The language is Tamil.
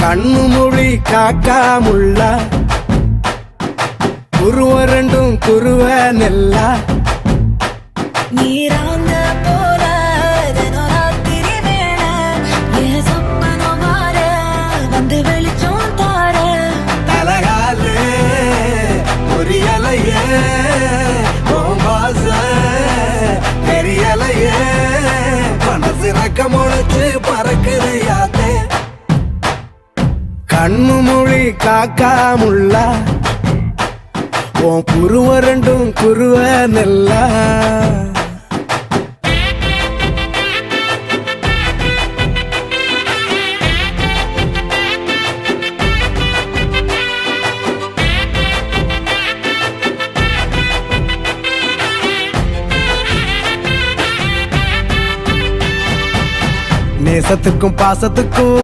கண்ணு மொழி காக்காமுள்ள குருவ ரெண்டும் குருவ நெல்லா நீராங்க போல ராத்திரி வேண என் சொப்பனம் மாற வந்து வெளிச்சம் தார தலகாலே பொரியலையே வாச பெரியலையே மனசு ரக்க முளைச்சு பறக்குது யாத்தே கண்ணு மொழி காக்காமுள்ள உன் குருவ ரெண்டும் குருவ நெல்லா நேசத்துக்கும் பாசத்துக்கும்